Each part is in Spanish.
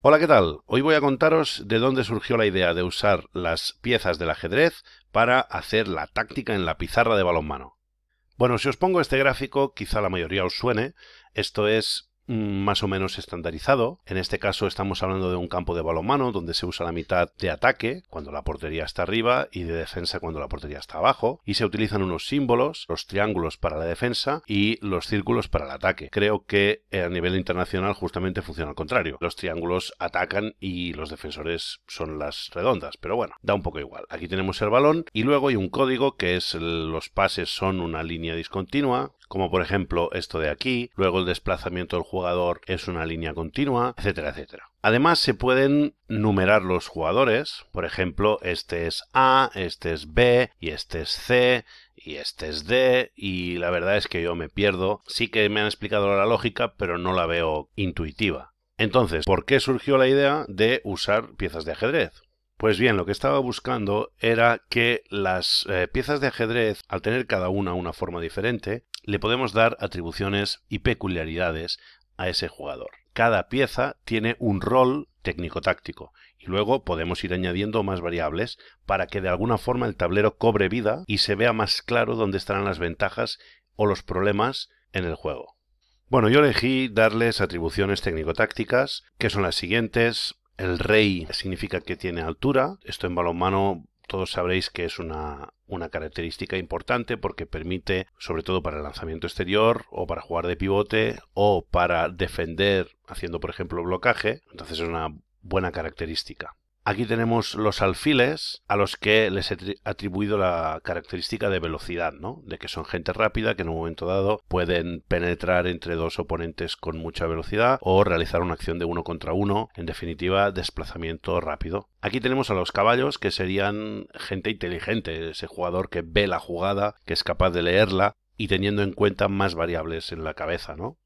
Hola, ¿qué tal? Hoy voy a contaros de dónde surgió la idea de usar las piezas del ajedrez para hacer la táctica en la pizarra de balonmano. Bueno, si os pongo este gráfico, quizá la mayoría os suene. Esto es más o menos estandarizado. En este caso estamos hablando de un campo de balonmano donde se usa la mitad de ataque cuando la portería está arriba y de defensa cuando la portería está abajo, y se utilizan unos símbolos, los triángulos para la defensa y los círculos para el ataque. Creo que a nivel internacional justamente funciona al contrario. Los triángulos atacan y los defensores son las redondas, pero bueno, da un poco igual. Aquí tenemos el balón y luego hay un código que es los pases son una línea discontinua, como por ejemplo esto de aquí, luego el desplazamiento del jugador es una línea continua, etcétera, etcétera. Además se pueden numerar los jugadores, por ejemplo, este es A, este es B y este es C y este es D, y la verdad es que yo me pierdo. Sí que me han explicado la lógica, pero no la veo intuitiva. Entonces, ¿por qué surgió la idea de usar piezas de ajedrez? Pues bien, lo que estaba buscando era que las piezas de ajedrez, al tener cada una forma diferente, le podemos dar atribuciones y peculiaridades a ese jugador. Cada pieza tiene un rol técnico-táctico y luego podemos ir añadiendo más variables para que de alguna forma el tablero cobre vida y se vea más claro dónde estarán las ventajas o los problemas en el juego. Bueno, yo elegí darles atribuciones técnico-tácticas, que son las siguientes. El rey significa que tiene altura. Esto en balonmano todos sabréis que es una característica importante porque permite, sobre todo para el lanzamiento exterior o para jugar de pivote o para defender haciendo, por ejemplo, blocaje. Entonces es una buena característica. Aquí tenemos los alfiles, a los que les he atribuido la característica de velocidad, ¿no? De que son gente rápida, que en un momento dado pueden penetrar entre dos oponentes con mucha velocidad o realizar una acción de uno contra uno, en definitiva, desplazamiento rápido. Aquí tenemos a los caballos, que serían gente inteligente, ese jugador que ve la jugada, que es capaz de leerla y teniendo en cuenta más variables en la cabeza, ¿no?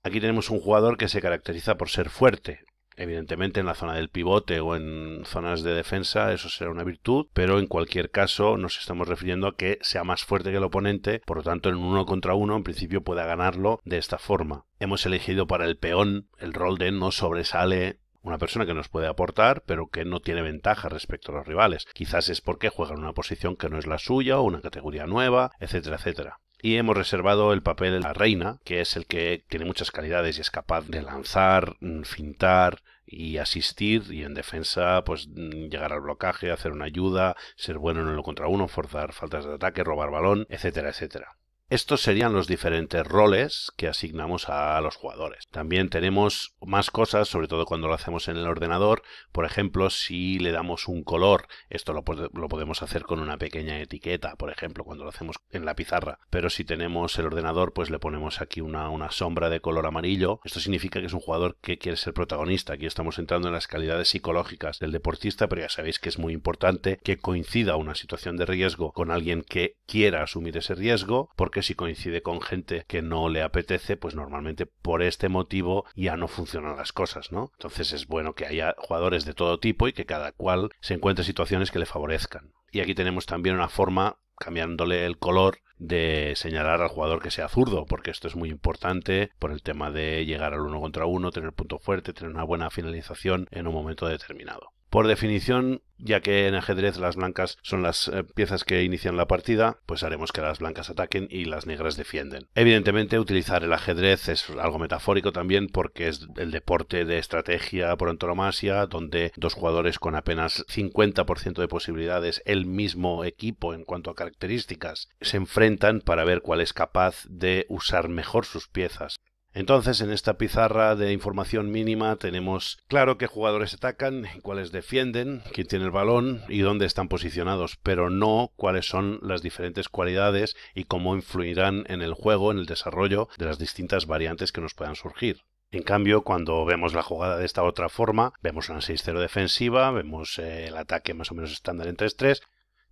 Aquí tenemos un jugador que se caracteriza por ser fuerte. Evidentemente en la zona del pivote o en zonas de defensa eso será una virtud, pero en cualquier caso nos estamos refiriendo a que sea más fuerte que el oponente, por lo tanto en un uno contra uno en principio pueda ganarlo de esta forma. Hemos elegido para el peón el rol de no sobresale, una persona que nos puede aportar, pero que no tiene ventaja respecto a los rivales. Quizás es porque juega en una posición que no es la suya o una categoría nueva, etcétera, etcétera. Y hemos reservado el papel de la reina, que es el que tiene muchas calidades y es capaz de lanzar, fintar y asistir, y en defensa pues llegar al blocaje, hacer una ayuda, ser bueno en uno contra uno, forzar faltas de ataque, robar balón, etcétera, etcétera. Estos serían los diferentes roles que asignamos a los jugadores. También tenemos más cosas, sobre todo cuando lo hacemos en el ordenador. Por ejemplo, si le damos un color, esto lo podemos hacer con una pequeña etiqueta, por ejemplo, cuando lo hacemos en la pizarra. Pero si tenemos el ordenador, pues le ponemos aquí una sombra de color amarillo. Esto significa que es un jugador que quiere ser protagonista. Aquí estamos entrando en las calidades psicológicas del deportista, pero ya sabéis que es muy importante que coincida una situación de riesgo con alguien que quiera asumir ese riesgo, porque si coincide con gente que no le apetece, pues normalmente por este motivo ya no funcionan las cosas, ¿no? Entonces es bueno que haya jugadores de todo tipo y que cada cual se encuentre situaciones que le favorezcan. Y aquí tenemos también una forma, cambiándole el color, de señalar al jugador que sea zurdo, porque esto es muy importante por el tema de llegar al uno contra uno, tener punto fuerte, tener una buena finalización en un momento determinado. Por definición, ya que en ajedrez las blancas son las piezas que inician la partida, pues haremos que las blancas ataquen y las negras defienden. Evidentemente, utilizar el ajedrez es algo metafórico también porque es el deporte de estrategia por antonomasia, donde dos jugadores con apenas 50% de posibilidades, el mismo equipo en cuanto a características, se enfrentan para ver cuál es capaz de usar mejor sus piezas. Entonces, en esta pizarra de información mínima tenemos claro qué jugadores atacan, cuáles defienden, quién tiene el balón y dónde están posicionados, pero no cuáles son las diferentes cualidades y cómo influirán en el juego, en el desarrollo de las distintas variantes que nos puedan surgir. En cambio, cuando vemos la jugada de esta otra forma, vemos una 6-0 defensiva, vemos el ataque más o menos estándar en 3-3,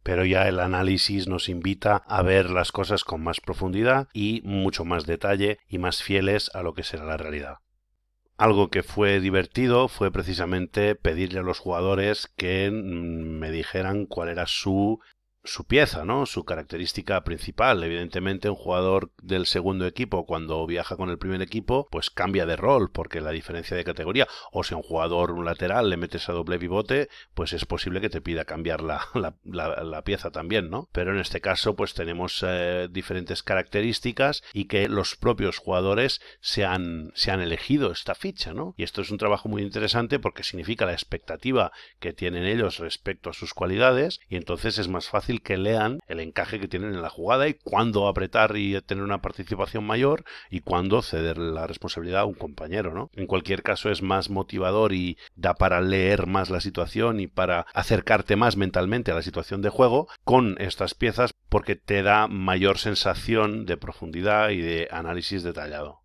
pero ya el análisis nos invita a ver las cosas con más profundidad y mucho más detalle y más fieles a lo que será la realidad. Algo que fue divertido fue precisamente pedirle a los jugadores que me dijeran cuál era su su pieza, ¿no? Su característica principal. Evidentemente, un jugador del segundo equipo, cuando viaja con el primer equipo, pues cambia de rol, porque la diferencia de categoría, o si a un jugador, un lateral, le metes a doble pivote, pues es posible que te pida cambiar la pieza también, ¿no? Pero en este caso, pues tenemos diferentes características y que los propios jugadores se han elegido esta ficha, ¿no? Y esto es un trabajo muy interesante porque significa la expectativa que tienen ellos respecto a sus cualidades, y entonces es más fácil que lean el encaje que tienen en la jugada y cuándo apretar y tener una participación mayor y cuándo ceder la responsabilidad a un compañero, ¿no? En cualquier caso es más motivador y da para leer más la situación y para acercarte más mentalmente a la situación de juego con estas piezas, porque te da mayor sensación de profundidad y de análisis detallado.